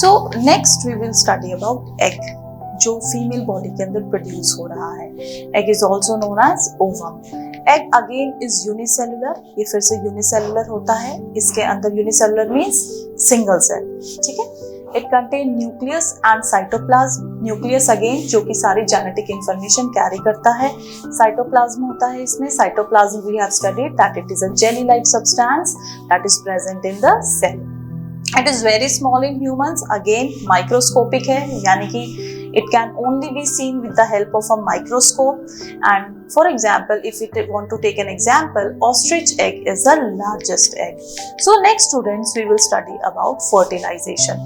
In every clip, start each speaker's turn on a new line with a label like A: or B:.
A: So next we will study about egg, जो female body के अंदर प्रोड्यूस हो रहा है। Egg is also known as ovum. Egg again is unicellular, ये फिर से यूनिसेलुलर होता है। इसके अंदर यूनिसेलुलर मीन्स सिंगल सेल, ठीक है। It contain nucleus and cytoplasm. Nucleus again जो कि सारी जेनेटिक इंफॉर्मेशन कैरी करता है। साइटोप्लाज्म होता है इसमें। Cytoplasm we have studied that it is a jelly like substance that is present in the cell. It is very small in humans, again microscopic है, यानी कि it can only be seen with the help of a microscope. And for example, if we want to take an example, ostrich egg is the largest egg. So next students we will study about fertilization.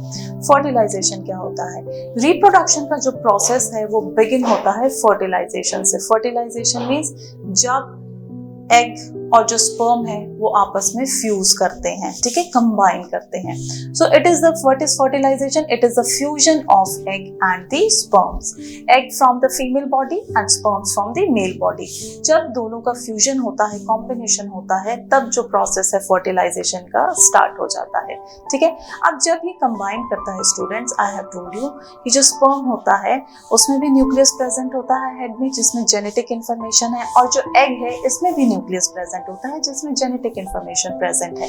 A: fertilization क्या होता है? reproduction का जो process है वो begin होता है fertilization से। fertilization means जब एग और जो स्पर्म है वो आपस में फ्यूज करते हैं, ठीक है, कंबाइन करते हैं। So it is the what is fertilization? It is the fusion of egg and the sperms, egg from the female body and sperms from the male body. जब दोनों का फ्यूजन होता है, कॉम्बिनेशन होता है, तब जो प्रोसेस है फर्टिलाइजेशन का स्टार्ट हो जाता है, ठीक है। अब जब ये कंबाइन करता है students, I have told you कि जो स्पर्म होता है उसमें भी न्यूक्लियस प्रेजेंट होता है हेड में, जिसमें जेनेटिक इंफॉर्मेशन है, और जो एग है इसमें भी न्यूक्लियस प्रेजेंट होता है जिसमें जेनेटिक इंफॉर्मेशन प्रेजेंट है।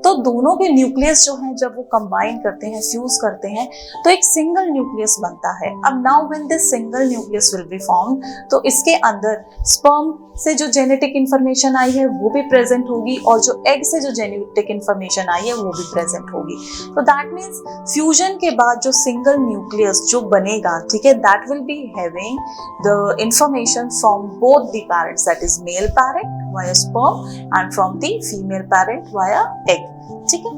A: तो दोनों के न्यूक्लियस जो हैं जब वो कंबाइन करते हैं, फ्यूज करते हैं, तो एक सिंगल न्यूक्लियस बनता है। अब now when this single nucleus will be formed, तो इसके अंदर स्पर्म से जो जेनेटिक इंफॉर्मेशन आई है वो भी प्रेजेंट होगी, और जो एग से जो जेनेटिक इंफॉर्मेशन आई है वो भी प्रेजेंट होगी। तो दैट मीन्स फ्यूजन के बाद जो सिंगल न्यूक्लियस जो बनेगा, ठीक है, that will be having the information from both the parents, that is male parent via sperm and from the female parent via egg, ठीक है।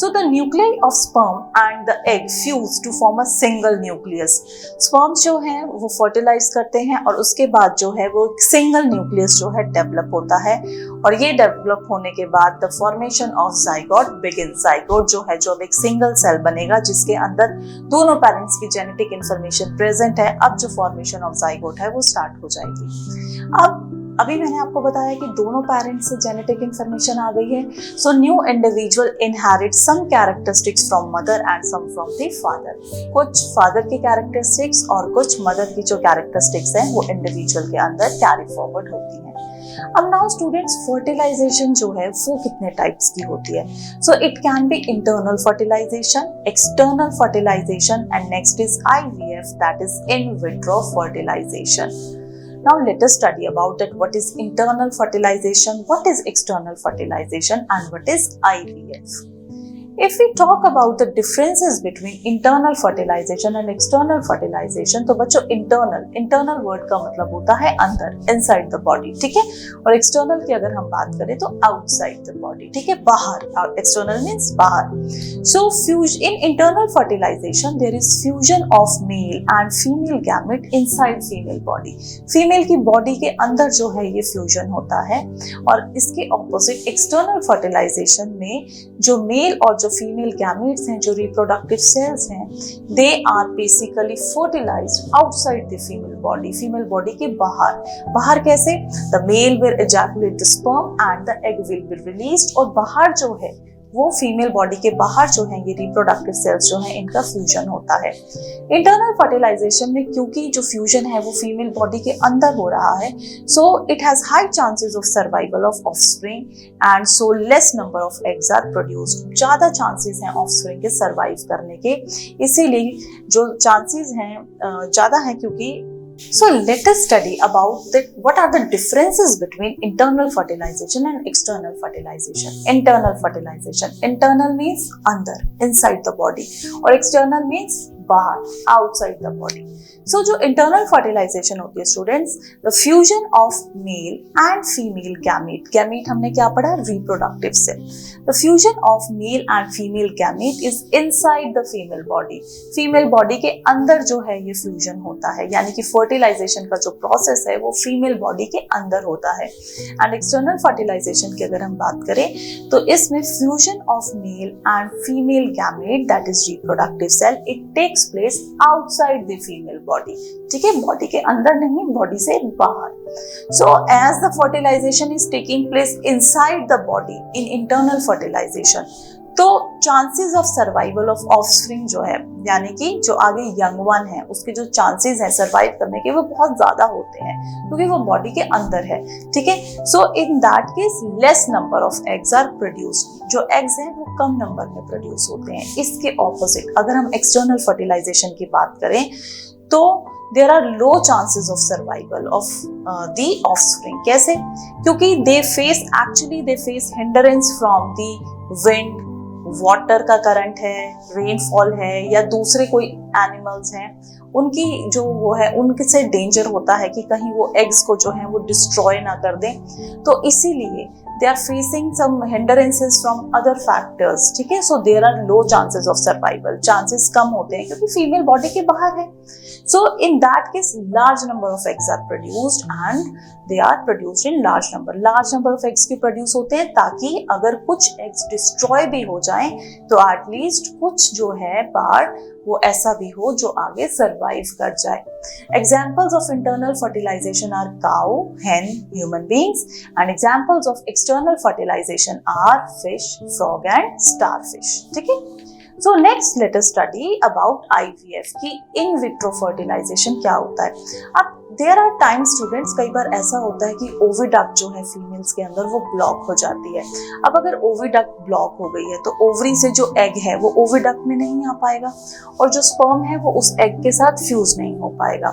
A: So the nuclei of sperm and the egg fuse to form a single nucleus. Sperms जो हैं वो fertilize करते हैं और उसके बाद जो है वो single nucleus जो है develop होता है, और ये develop होने के बाद the formation of zygote begins. Zygote जो है जो अब एक single cell बनेगा जिसके अंदर दोनों parents की genetic information present है। अब जो formation of zygote है वो start हो जाएगी। अभी मैंने आपको बताया कि दोनों पेरेंट्स से जेनेटिक इंफॉर्मेशन आ गई है। So new individual inherit some characteristics from mother and some from the father. कुछ फादर की कैरेक्टरिस्टिक्स और कुछ मदर की जो कैरेक्टरिस्टिक्स हैं वो इंडिविजुअल के अंदर कैरी फॉरवर्ड होती हैं। अब नाउ स्टूडेंट्स, फर्टिलाइजेशन जो है वो कितने टाइप्स की होती है? So it can be internal fertilization, external fertilization, and next is IVF, that is in vitro fertilization. Now let us study about it. What is internal fertilization, what is external fertilization, and what is IVF. If we talk about the differences between internal fertilization and external fertilization, तो बच्चों internal word का मतलब होता है अंदर, inside the body, ठीक है, और external की अगर हम बात करें तो outside the body, ठीक है, बाहर। external means बाहर। So in internal fertilization there is fusion of male and female gamete inside female body. female की body के अंदर जो है ये fusion होता है, और इसके opposite external fertilization में जो male और जो फीमेल गैमेट्स हैं, जो रिप्रोडक्टिव सेल्स हैं, they are basically fertilised outside the female body, female body के बाहर। बाहर कैसे? The male will ejaculate the sperm and the egg will be released, और बाहर जो है वो फीमेल बॉडी के बाहर जो है ये रिप्रोडक्टिव सेल्स जो हैं इनका फ्यूजन होता है। इंटरनल फर्टिलाइजेशन में क्योंकि जो फ्यूजन है वो फीमेल बॉडी के अंदर हो रहा है, so it has high chances of survival of offspring and so less number of eggs are produced. ज्यादा चांसेस हैं ऑफस्प्रिंग के सर्वाइव करने के, इसीलिए जो चांसेस हैं ज्यादा है क्योंकि So let us study about what are the differences between internal fertilization and external fertilization. Internal fertilization. Internal means अंदर, inside the body, और external means बाहर, outside the body. So जो internal fertilization होती है students, the fusion of male and female gamete. Gamete हमने क्या पढ़ा? Reproductive cell. The fusion of male and female gamete is inside the female body. Female body के अंदर जो है ये fusion होता है, यानी कि fertilization का जो process है वो female body के अंदर होता है। And external fertilization की अगर हम बात करें तो इसमें fusion of male and female gamete, that is reproductive cell, it takes place outside the female body. ठीक है, बॉडी के अंदर नहीं, बॉडी से बाहर। So as the fertilization is taking place inside the body in internal fertilization, तो chances of survival of offspring जो है, यानी कि जो आगे यंग वन है उसके जो चांसेस हैं सर्वाइव करने के वो बहुत ज्यादा होते हैं क्योंकि वो बॉडी के अंदर है, ठीक है। So in that case less number of eggs are produced, जो एग्स हैं वो कम नंबर में प्रोड्यूस होते हैं। इसके ऑपोजिट अगर हम एक्सटर्नल फर्टिलाइजेशन की बात करें तो there are low chances of survival of the offspring। कैसे? क्योंकि they face hindrance from the wind, water का करंट है, रेनफॉल है या दूसरे कोई एनिमल्स हैं, उनकी जो वो है उनके से डेंजर होता है कि कहीं वो एग्स को जो है वो डिस्ट्रॉय ना कर दें। तो इसीलिए they are facing some hindrances from other factors, ठीक है। so there are low chances of survival, chances कम होते हैं क्योंकि फीमेल बॉडी के बाहर है। so in that case large number of eggs are produced and they are produced in large number of eggs भी produce होते हैं ताकि अगर कुछ एग्स डिस्ट्रॉय भी हो जाएं तो एटलीस्ट कुछ जो है पार्ट वो ऐसा भी हो जो आगे सरवाइव कर जाए। Examples of internal fertilization are cow, hen, human beings, and examples of external fertilization are fish, frog and starfish, ठीक है। So next let us study about IVF कि in vitro fertilization क्या होता है। अब there are times students, कई बार ऐसा होता है कि ओविडक्ट जो है फीमेल्स के अंदर वो ब्लॉक हो जाती है। अब अगर ओविडक्ट ब्लॉक हो गई है तो ओवरी से जो एग है वो ओविडक्ट में नहीं आ पाएगा और जो स्पर्म है वो उस एग के साथ फ्यूज नहीं हो पाएगा।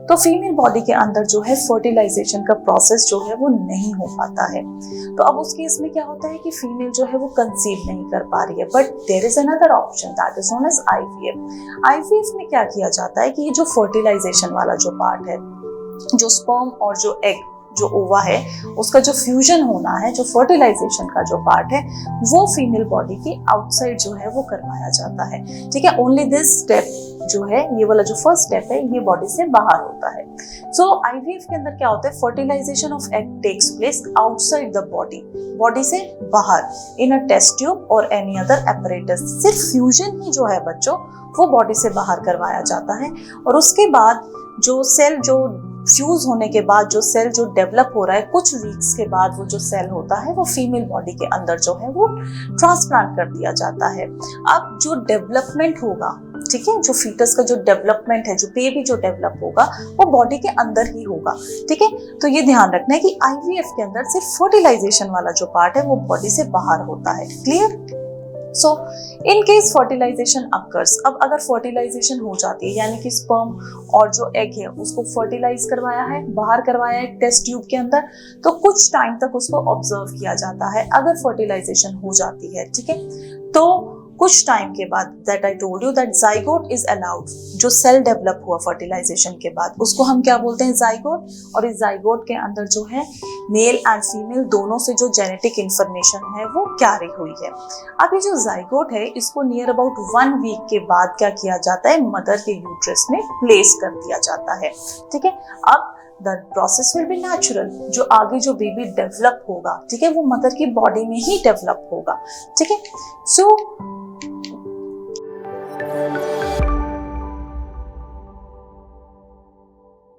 A: तो फीमेल बॉडी के अंदर जो है फर्टिलाइजेशन का प्रोसेस जो है वो नहीं हो पाता है। तो अब उस केस में क्या होता है कि फीमेल जो है वो कंसीव नहीं कर पा रही है। But there is another option that is known as IVF। IVF में क्या किया जाता है कि ये जो फर्टिलाइजेशन वाला जो पार्ट है, जो स्पर्म और जो एग जो ओवा है उसका जो फ्यूजन होना है, जो फर्टिलाइजेशन का जो पार्ट है वो फीमेल बॉडी के आउटसाइड जो है वो करवाया जाता है, ठीक है। ओनली दिस स्टेप जो है, ये वाला जो फर्स्ट स्टेप है ये बॉडी से बाहर होता है। सो IVF के अंदर क्या होता है, fertilization of egg takes place outside the body, body से बाहर इन अ टेस्ट ट्यूब और एनी अदर एपरेटस। सिर्फ फ्यूजन ही जो है बच्चों वो बॉडी से बाहर करवाया जाता है और उसके बाद जो सेल जो फ्यूज होने के बाद जो सेल जो डेवलप हो रहा है कुछ वीक्स के बाद वो जो सेल होता है वो फीमेल बॉडी के अंदर जो है वो ट्रांसप्लांट कर दिया जाता है। अब जो डेवलपमेंट होगा, ठीक है, जो फीटस का जो डेवलपमेंट है, जो बेबी जो डेवलप होगा वो बॉडी के अंदर ही होगा, ठीक है। तो ये ध्यान रखना है कि IVF के अंदर सिर्फ फर्टिलाइजेशन वाला जो पार्ट है वो बॉडी से बाहर होता है। Clear? So in case fertilization occurs, अब अगर फर्टिलाइजेशन हो जाती है यानी कि स्पर्म और जो एग है उसको फर्टिलाइज करवाया है, बाहर करवाया है टेस्ट ट्यूब के अंदर, तो कुछ टाइम तक उसको ऑब्जर्व किया जाता है। अगर फर्टिलाइजेशन हो जाती है, ठीक है, तो कुछ टाइम के बाद that I told you that zygote is allowed, जो सेल डेवलप हुआ फर्टिलाइजेशन के बाद उसको हम क्या बोलते हैं, जाइगोट। और इस जाइगोट के अंदर जो है मेल एंड फीमेल दोनों से जो जेनेटिक इंफॉर्मेशन है वो कैरी हुई है। अब ये जो जाइगोट है इसको नियर अबाउट 1 वीक के बाद क्या किया जाता है, मदर के यूट्रस में प्लेस कर दिया जाता है, ठीक है। अब the process will be natural, जो आगे जो बेबी डेवलप होगा, ठीक है, वो मदर की बॉडी में ही डेवलप होगा, ठीक है। सो